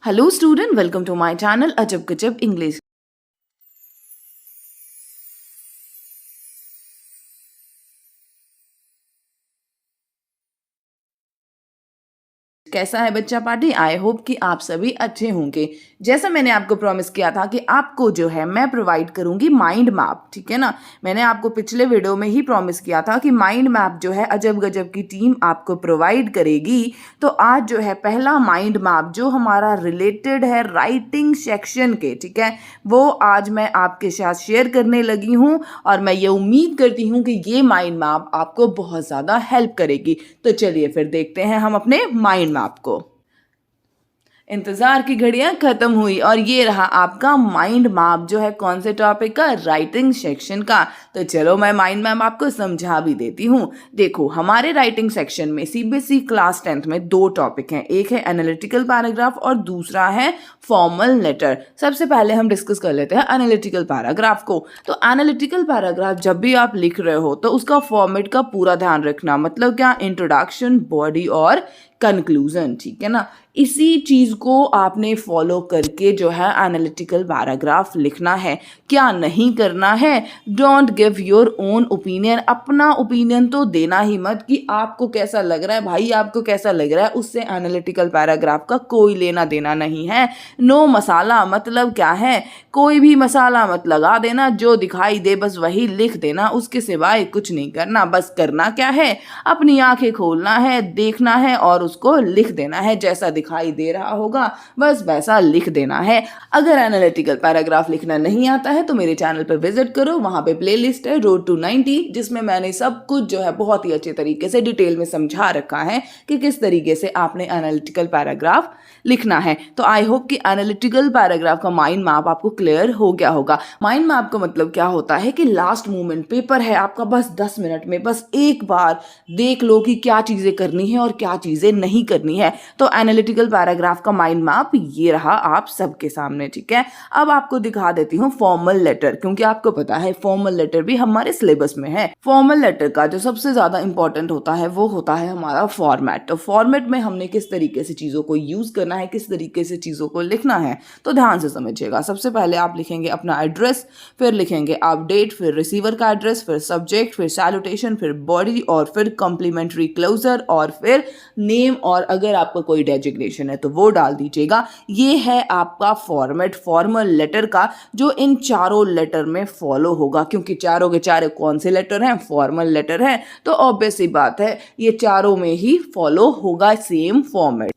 Hello student, welcome to my channel Ajab Gajab English. कैसा है बच्चा पार्टी। आई होप कि आप सभी अच्छे होंगे। जैसा मैंने आपको प्रॉमिस किया था कि आपको जो है मैं प्रोवाइड करूंगी माइंड मैप, ठीक है ना। मैंने आपको पिछले वीडियो में ही प्रॉमिस किया था कि माइंड मैप जो है अजब गजब की टीम आपको प्रोवाइड करेगी। तो आज जो है पहला माइंड मैप जो हमारा रिलेटेड है राइटिंग सेक्शन के, ठीक है, वो आज मैं आपके साथ शेयर करने लगी हूँ और मैं ये उम्मीद करती हूँ कि ये माइंड मैप आपको बहुत ज़्यादा हेल्प करेगी। तो चलिए फिर देखते हैं हम अपने माइंड मैप को। इंतजार की घड़ियां खत्म हुई और ये रहा आपका माइंड मैप जो है कौन से टॉपिक का, राइटिंग सेक्शन का। तो चलो मैं माइंड मैप आपको समझा भी देती हूँ। देखो हमारे राइटिंग सेक्शन में सीबीएसई क्लास 10th में दो टॉपिक हैं, एक है एनालिटिकल पैराग्राफ और दूसरा है फॉर्मल लेटर। सबसे पहले हम डिस्कस कर लेते हैं एनालिटिकल पैराग्राफ को। तो एनालिटिकल पैराग्राफ जब भी आप लिख रहे हो तो उसका फॉर्मेट का पूरा ध्यान रखना, मतलब क्या, इंट्रोडक्शन, बॉडी और कंक्लूजन, ठीक है ना। इसी चीज को आपने फॉलो करके जो है एनालिटिकल पैराग्राफ लिखना है। क्या नहीं करना है, don't give your own opinion. अपना ओपिनियन तो देना ही मत कि आपको कैसा लग रहा है, भाई आपको कैसा लग रहा है, उससे एनालिटिकल पैराग्राफ का कोई लेना देना नहीं है। नो मसाला, मतलब क्या है, कोई भी मसाला मत लगा देना, जो दिखाई दे बस वही लिख देना, उसके सिवाय कुछ नहीं करना। बस करना क्या है, अपनी आंखें खोलना है, देखना है और उसको लिख देना है। जैसा दिखाई दे रहा होगा बस वैसा लिख देना है। अगर एनालिटिकल पैराग्राफ लिखना नहीं आता है तो मेरे चैनल पर विजिट करो, वहां पे प्लेलिस्ट है रोड टू 90 जिसमें मैंने सब कुछ जो है बहुत ही अच्छे तरीके से डिटेल में समझा रखा है कि किस तरीके से आपने एनालिटिकल पैराग्राफ लिखना है। तो आई होप कि एनालिटिकल पैराग्राफ का माइंड मैप आपको क्लियर हो गया होगा। माइंड मैप का मतलब क्या होता है कि लास्ट मोमेंट पेपर है आपका, बस 10 मिनट में बस एक बार देख लो कि क्या चीजें करनी है और क्या चीजें नहीं करनी है। तो एनालिटिकल पैराग्राफ का माइंड मैप ये रहा आप सबके सामने, ठीक है। अब आपको दिखा देती हूँ फॉर्मल लेटर, क्योंकि आपको पता है फॉर्मल लेटर भी हमारे सिलेबस में है। फॉर्मल लेटर का जो सबसे ज्यादा इंपॉर्टेंट होता है वो होता है हमारा फॉर्मेट। तो फॉर्मेट में हमने किस तरीके से चीजों को यूज करना है, किस तरीके से चीजों को लिखना है, तो ध्यान से समझिएगा। सबसे पहले आप लिखेंगे अपना एड्रेस, फिर लिखेंगे आप डेट, फिर रिसीवर का एड्रेस, फिर सब्जेक्ट, फिर सैल्यूटेशन, फिर बॉडी और फिर कॉम्प्लीमेंट्री क्लोजर और फिर नेम, और अगर आपका कोई डेजिग्नेशन है तो वो डाल दीजिएगा। ये है आपका फॉर्मेट फॉर्मल लेटर का, जो इन चारों लेटर में फॉलो होगा, क्योंकि चारों के चारों कौन से लेटर हैं, फॉर्मल लेटर है। तो ऑब्वियस सी बात है ये चारों में ही फॉलो होगा सेम फॉर्मेट।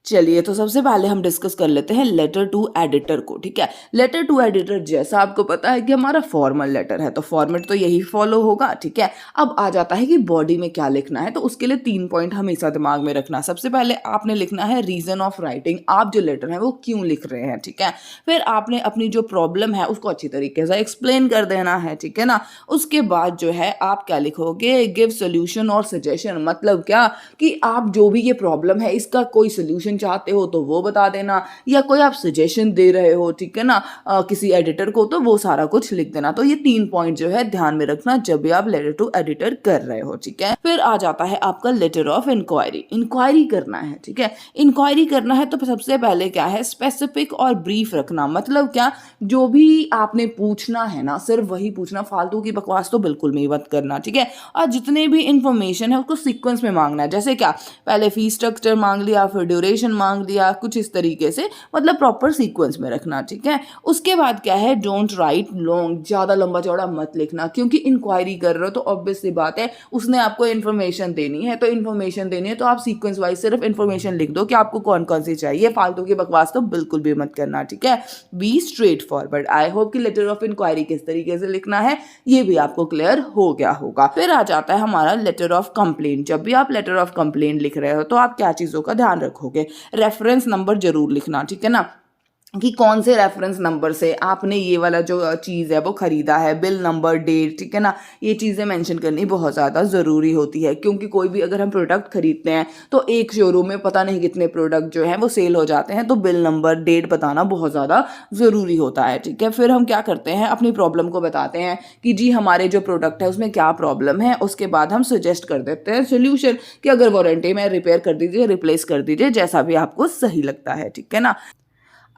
चलिए तो सबसे पहले हम डिस्कस कर लेते हैं लेटर टू एडिटर को, ठीक है। लेटर टू एडिटर जैसा आपको पता है कि हमारा फॉर्मल लेटर है तो फॉर्मेट तो यही फॉलो होगा, ठीक है। अब आ जाता है कि बॉडी में क्या लिखना है, तो उसके लिए 3 पॉइंट हमेशा दिमाग में रखना। सबसे पहले आपने लिखना है रीजन ऑफ राइटिंग, आप जो लेटर है वो क्यों लिख रहे हैं, ठीक है। फिर आपने अपनी जो प्रॉब्लम है उसको अच्छी तरीके से एक्सप्लेन कर देना है, ठीक है ना। उसके बाद जो है आप क्या लिखोगे, गिव सोल्यूशन और सजेशन, मतलब क्या कि आप जो भी ये प्रॉब्लम है इसका कोई सोल्यूशन चाहते हो तो वो बता देना, या कोई आप सजेशन दे रहे हो, ठीक है ना, किसी एडिटर को, तो वो सारा कुछ लिख देना। तो ये 3 पॉइंट जो है ध्यान में रखना जब भी आप लेटर टू एडिटर कर रहे हो, ठीक है। फिर आ जाता है आपका लेटर ऑफ इंक्वायरी। इंक्वायरी करना है, ठीक है। इंक्वायरी करना है तो सबसे पहले क्या है, स्पेसिफिक और ब्रीफ रखना, मतलब क्या, जो भी आपने पूछना है ना सिर्फ वही पूछना, फालतू की बकवास तो बिल्कुल भी मत करना, ठीक है। और जितने भी इंफॉर्मेशन है उसको सीक्वेंस में मांगना है। जैसे क्या, पहले फीस स्ट्रक्चर मांग लिया, फिर ड्यूरेशन मांग लिया, कुछ इस तरीके से, मतलब प्रॉपर सीक्वेंस में रखना, ठीक है। उसके बाद क्या है, डोंट राइट लॉन्ग, ज्यादा लंबा चौड़ा मत लिखना, क्योंकि इंक्वायरी कर रहे हो तो ऑब्वियस सी बात है उसने आपको इन्फॉर्मेशन देनी है। तो इन्फॉर्मेशन देनी है तो आप सीक्वेंस वाइज सिर्फ इन्फॉर्मेशन लिख दो कि आपको कौन कौन सी चाहिए, फालतू की बकवास तो बिल्कुल भी मत करना, ठीक है। Be straight forward. I hope कि लेटर ऑफ इंक्वायरी किस तरीके से लिखना है ये भी आपको क्लियर हो गया होगा। फिर आ जाता है हमारा लेटर ऑफ कंप्लेंट। जब भी आप लेटर ऑफ कंप्लेंट लिख रहे हो तो आप क्या चीजों का ध्यान रखोगे, रेफरेंस नंबर जरूर लिखना, ठीक है ना, कि कौन से रेफरेंस नंबर से आपने ये वाला जो चीज़ है वो खरीदा है, बिल नंबर, डेट, ठीक है ना। ये चीज़ें मेंशन करनी बहुत ज़्यादा ज़रूरी होती है, क्योंकि कोई भी अगर हम प्रोडक्ट खरीदते हैं तो एक शोरूम में पता नहीं कितने प्रोडक्ट जो हैं वो सेल हो जाते हैं, तो बिल नंबर, डेट बताना बहुत ज़्यादा ज़रूरी होता है, ठीक है। फिर हम क्या करते हैं, अपनी प्रॉब्लम को बताते हैं कि जी हमारे जो प्रोडक्ट है उसमें क्या प्रॉब्लम है। उसके बाद हम सजेस्ट कर देते हैं सोल्यूशन कि अगर वारंटी में रिपेयर कर दीजिए, रिप्लेस कर दीजिए, जैसा भी आपको सही लगता है, ठीक है ना।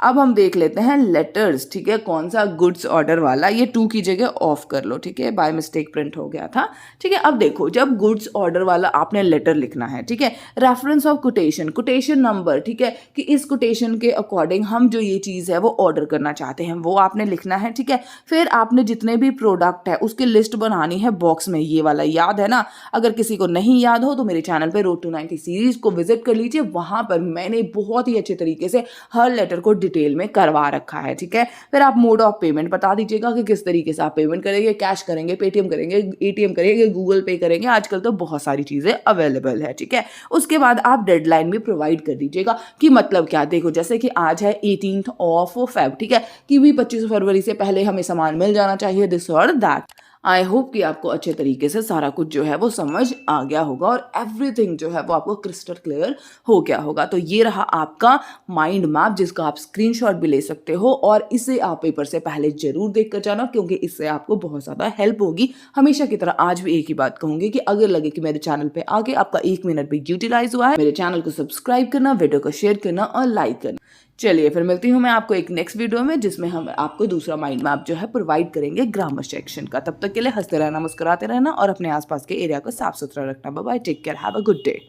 अब हम देख लेते हैं लेटर्स, ठीक है, कौन सा गुड्स ऑर्डर वाला, ये टू की जगह ऑफ कर लो, ठीक है, बाय मिस्टेक प्रिंट हो गया था, ठीक है। अब देखो, जब गुड्स ऑर्डर वाला आपने लेटर लिखना है, ठीक है, reference of quotation, quotation number, ठीक है, कि इस कोटेशन के अकॉर्डिंग हम जो ये चीज़ है वो ऑर्डर करना चाहते हैं वो आपने लिखना है, ठीक है। फिर आपने जितने भी प्रोडक्ट है उसकी लिस्ट बनानी है बॉक्स में, ये वाला याद है ना। अगर किसी को नहीं याद हो तो मेरे चैनल पे रोड टू 90 सीरीज को विजिट कर लीजिए, वहां पर मैंने बहुत ही अच्छे तरीके से हर लेटर को डिटेल में करवा रखा है, ठीक है। फिर आप मोड ऑफ पेमेंट बता दीजिएगा कि किस तरीके से आप पेमेंट करेंगे, कैश करेंगे, पेटीएम करेंगे, एटीएम करेंगे, गूगल पे करेंगे, आजकल तो बहुत सारी चीज़ें अवेलेबल है, ठीक है। उसके बाद आप डेडलाइन भी प्रोवाइड कर दीजिएगा कि मतलब क्या, देखो जैसे कि आज है 18 ऑफ फेब, ठीक है, कि भी 25 फरवरी से पहले हमें सामान मिल जाना चाहिए, दिस और दैट। आई होप कि आपको अच्छे तरीके से सारा कुछ जो है वो समझ आ गया होगा और एवरीथिंग जो है वो आपको क्रिस्टल क्लियर हो गया होगा। तो ये रहा आपका माइंड मैप, जिसका आप स्क्रीनशॉट भी ले सकते हो और इसे आप पेपर से पहले जरूर देख कर जाना, क्योंकि इससे आपको बहुत ज़्यादा हेल्प होगी। हमेशा की तरह आज भी एक ही बात कहूँगी कि अगर लगे कि मेरे चैनल पर आगे आपका 1 मिनट भी यूटिलाइज हुआ है, मेरे चैनल को सब्सक्राइब करना, वीडियो को शेयर करना और लाइक करना। चलिए फिर मिलती हूँ मैं आपको एक नेक्स्ट वीडियो में, जिसमें हम आपको दूसरा माइंड मैप जो है प्रोवाइड करेंगे ग्रामर सेक्शन का। तब तक के लिए हंसते रहना, मुस्कुराते रहना और अपने आसपास के एरिया को साफ सुथरा रखना। Bye bye, take care, have a good day.